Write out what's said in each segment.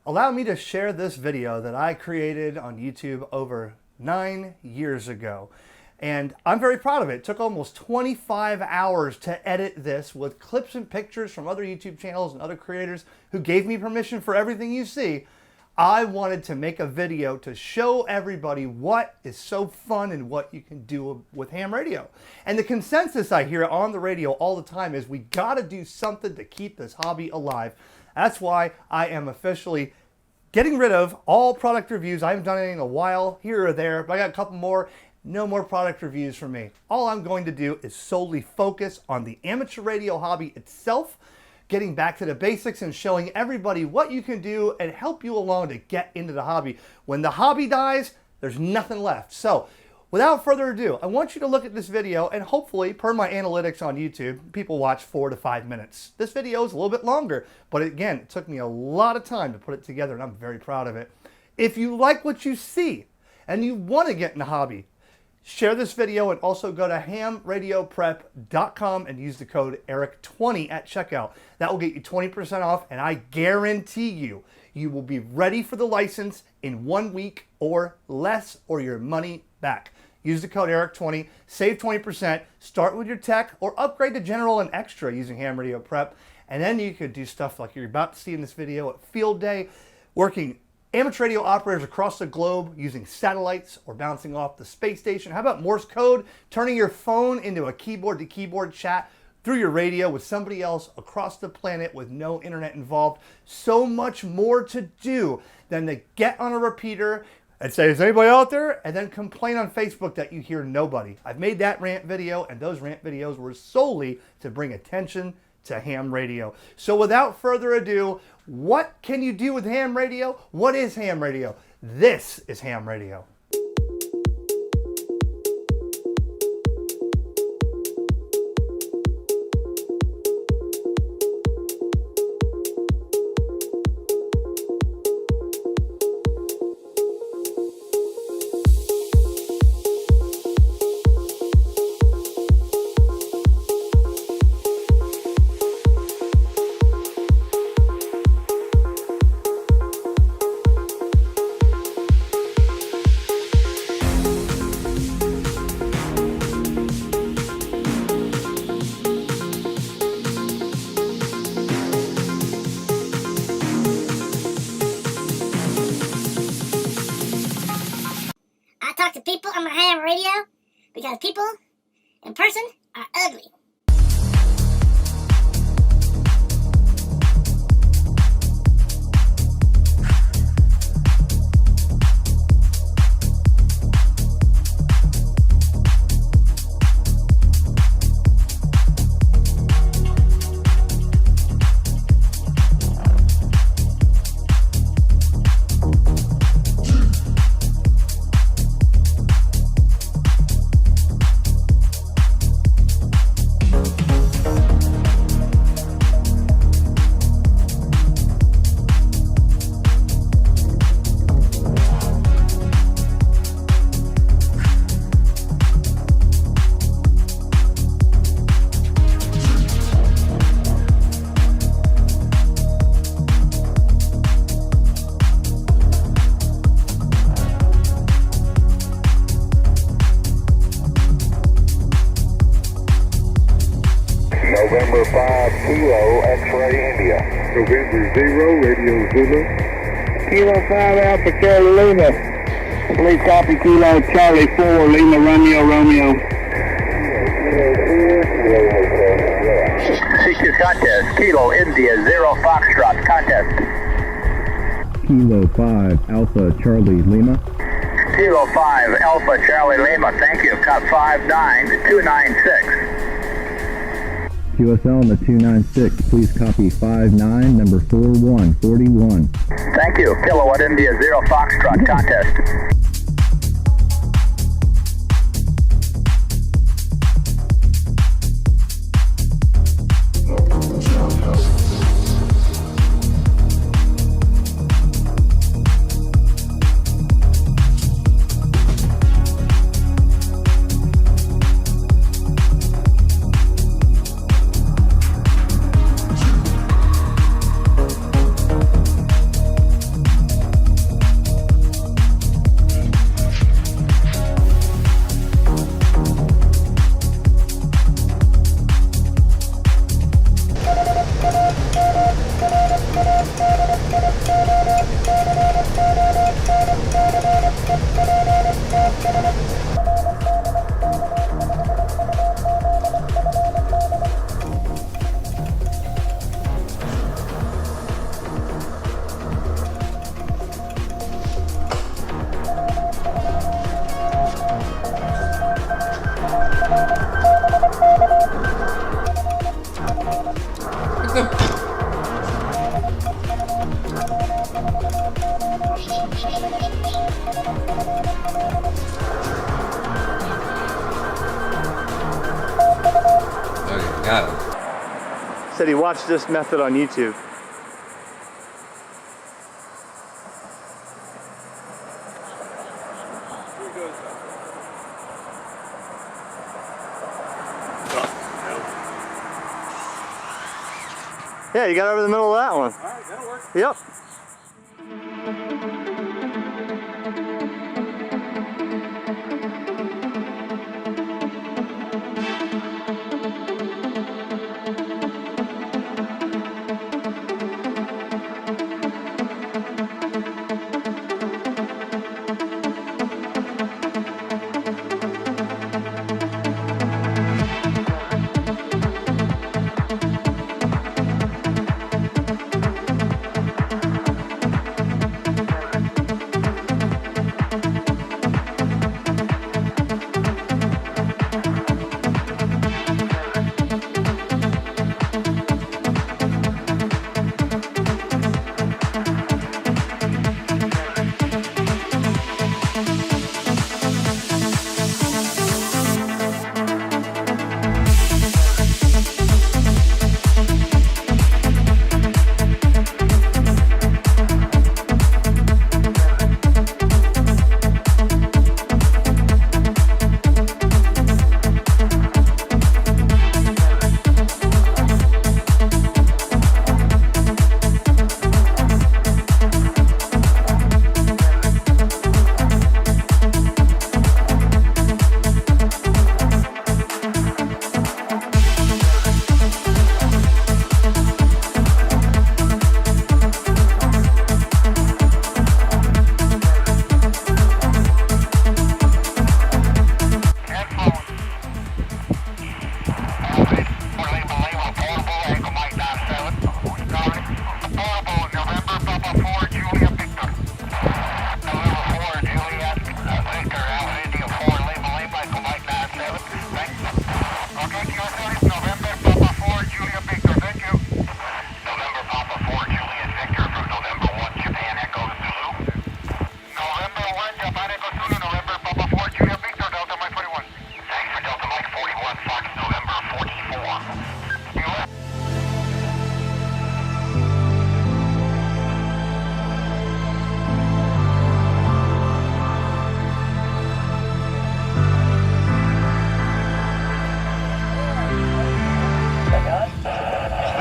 Allow me to share this video that I created on YouTube over 9 years ago. And I'm very proud of it. It took almost 25 hours to edit this with clips and pictures from other YouTube channels and other creators who gave me permission for everything you see. I wanted to make a video to show everybody what is so fun and what you can do with ham radio. And the consensus I hear on the radio all the time is we gotta do something to keep this hobby alive. That's why I am officially getting rid of all product reviews. I haven't done any in a while, here or there, but I got a couple more. No more product reviews from me. All I'm going to do is solely focus on the amateur radio hobby itself, getting back to the basics and showing everybody what you can do and help you along to get into the hobby. When the hobby dies, there's nothing left. So without further ado, I want you to look at this video and hopefully, per my analytics on YouTube, people watch 4 to 5 minutes. This video is a little bit longer, but again, it took me a lot of time to put it together and I'm very proud of it. If you like what you see and you want to get in the hobby, share this video and also go to HamRadioPrep.com and use the code ERIC20 at checkout. That will get you 20% off, and I guarantee you, you will be ready for the license in 1 week or less, or your money back. Use the code ERIC20, save 20%, start with your tech, or upgrade to general and extra using Ham Radio Prep, and then you could do stuff like you're about to see in this video at Field Day, working amateur radio operators across the globe using satellites or bouncing off the space station. How about Morse code, turning your phone into a keyboard-to-keyboard chat through your radio with somebody else across the planet with no internet involved? So much more to do than to get on a repeater and say, is anybody out there? And then complain on Facebook that you hear nobody. I've made that rant video, and those rant videos were solely to bring attention to ham radio. So without further ado, what can you do with ham radio? What is ham radio? This is ham radio. To people on my ham radio because people in person are ugly. November 5 Kilo X-Ray India. November 0 Radio Zulu. Kilo 5 Alpha Charlie Lima. Please copy Kilo Charlie 4 Lima Romeo Romeo. CQ contest. Kilo India 0 Foxtrot contest. Kilo 5 Alpha Charlie Lima. Kilo 5 Alpha Charlie Lima. Thank you. Cut 59296. QSL on the 296, please copy 59, number 4141. Thank you. Kilowatt India 0 Foxtrot contest. Okay, got him. Said he watched this method on YouTube. Yeah, you got over the middle of that one. All right, that'll work. Yep.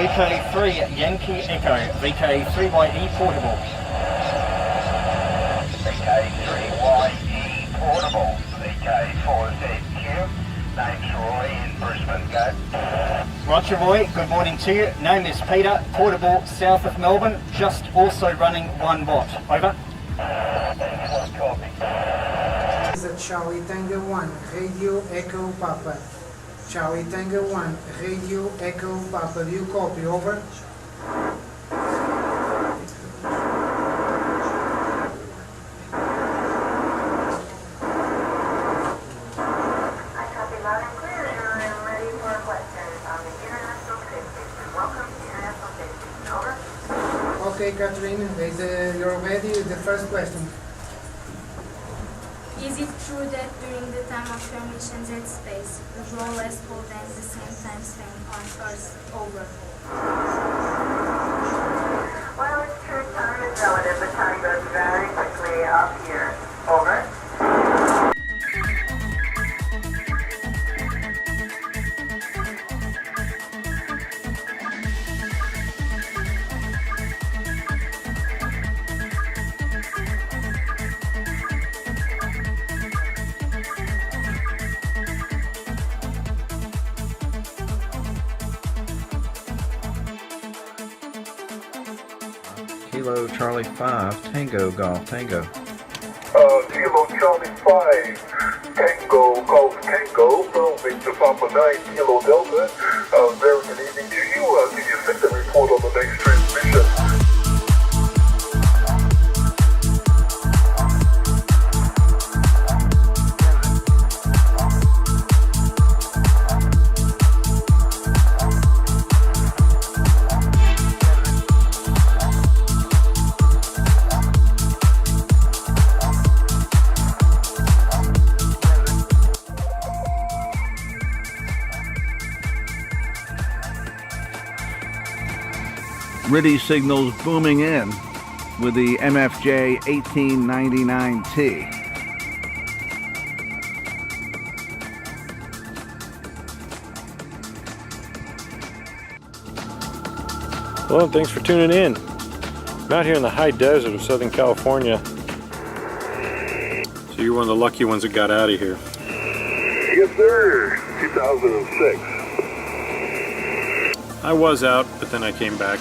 VK3 Yankee Echo, VK3YE portable. VK3YE portable, VK4ZQ, name's Roy in Brisbane, go. Roger Roy, good morning to you. Name is Peter, portable south of Melbourne, just also running 1 watt. Over. Copy. This is Charlie Tango 1, Radio Echo Papa. Charlie Tango 1, Radio Echo Papa. Do you copy? Over. Okay, Catherine, you're ready with the first question. Is it true that during the time of your missions at space, you draw less cold than the same time spent on Earth? Over. Well, it's true, time is relative, but time goes very quickly up here. Over. Kilo Charlie 5, Tango Golf Tango. Kilo Charlie 5, Tango Golf Tango, from Victor Papa 9, Kilo Delta. Very good evening to you. Can you send the report on the next transmission? RIDI signals booming in with the MFJ 1899T. Hello, thanks for tuning in. I'm out here in the high desert of Southern California. So you're one of the lucky ones that got out of here. Yes, sir. 2006. I was out, but then I came back.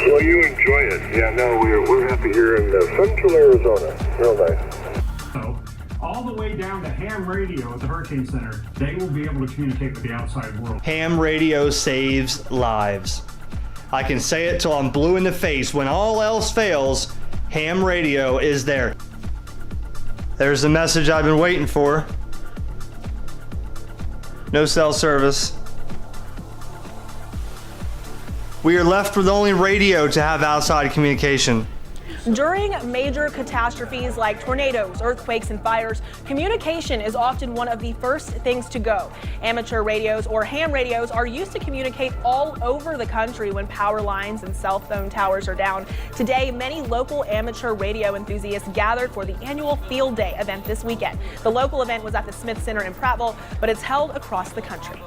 Well, you enjoy it. Yeah, no, we're happy here in Central Arizona. Real nice. So, all the way down to ham radio at the Hurricane Center, they will be able to communicate with the outside world. Ham radio saves lives. I can say it till I'm blue in the face. When all else fails, ham radio is there. There's the message I've been waiting for. No cell service. We are left with only radio to have outside communication. During major catastrophes like tornadoes, earthquakes, and fires, communication is often one of the first things to go. Amateur radios or ham radios are used to communicate all over the country when power lines and cell phone towers are down. Today, many local amateur radio enthusiasts gathered for the annual Field Day event this weekend. The local event was at the Smith Center in Prattville, but it's held across the country.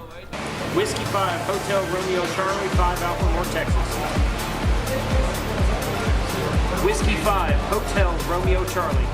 Whiskey 5, Hotel Romeo Charlie 5, Alphamore, Texas. Whiskey 5, Hotel Romeo Charlie.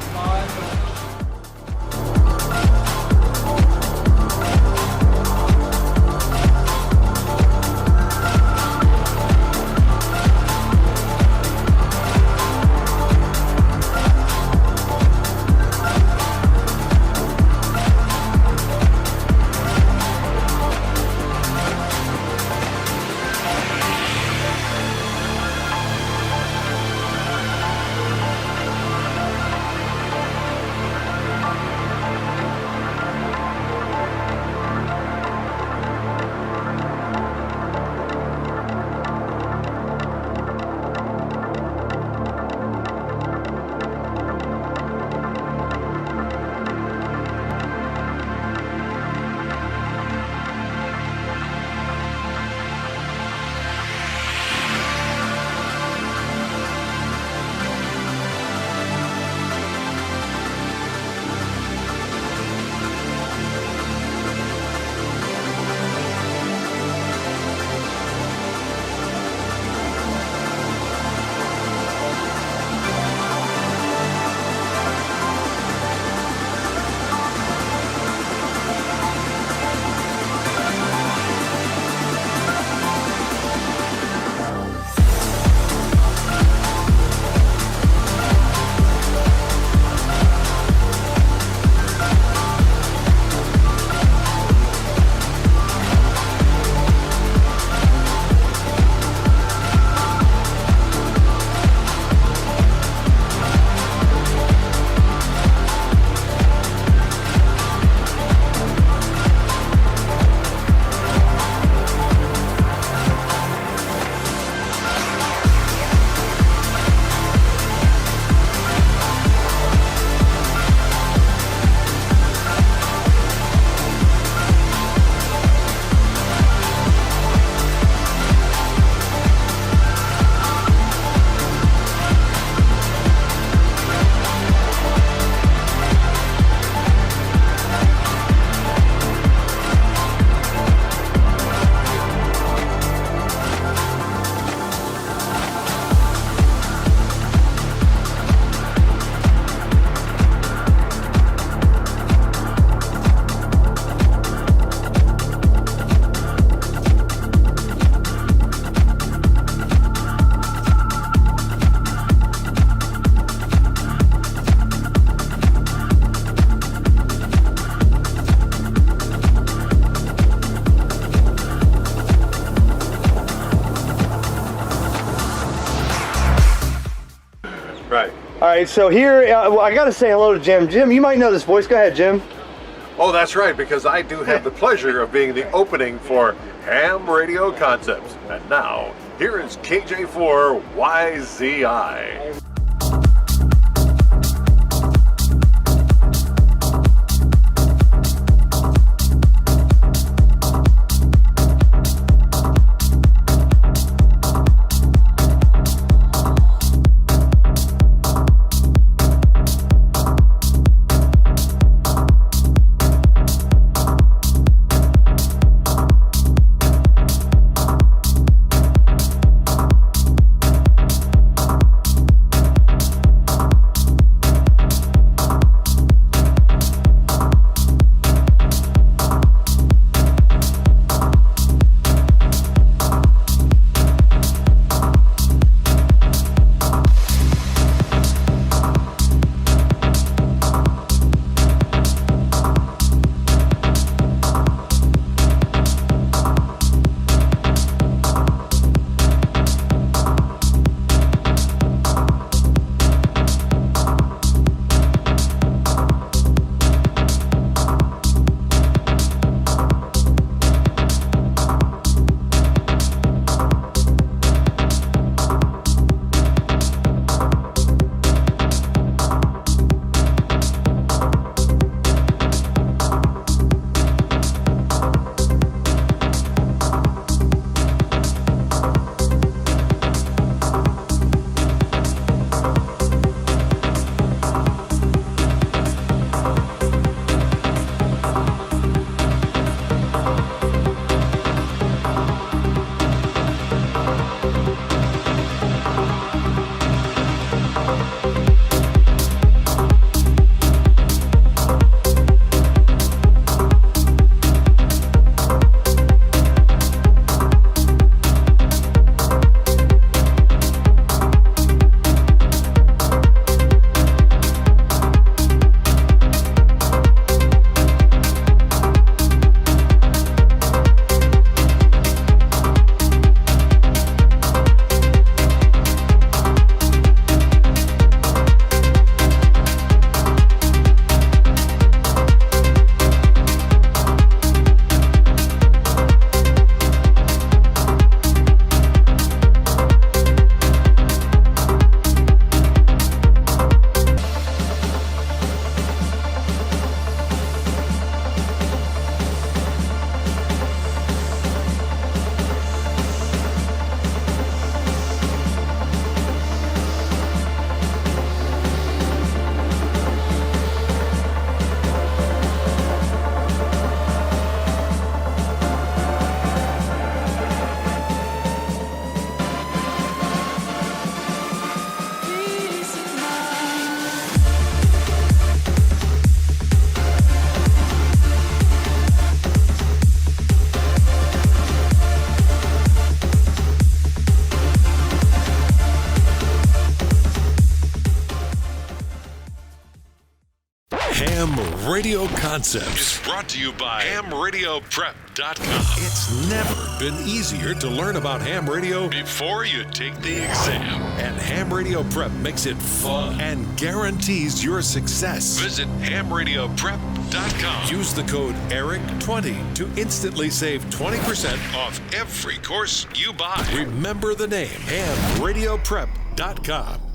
right, so here, I got to say hello to Jim. Jim, you might know this voice. Go ahead, Jim. Oh, that's right, because I do have the pleasure of being the opening for Ham Radio Concepts. And now, here is KJ4YZI. HamRadioConcepts is brought to you by HamRadioPrep.com. It's never been easier to learn about ham radio before you take the exam. And Ham Radio Prep makes it fun and guarantees your success. Visit HamRadioPrep.com. Use the code ERIC20 to instantly save 20% off every course you buy. Remember the name, HamRadioPrep.com.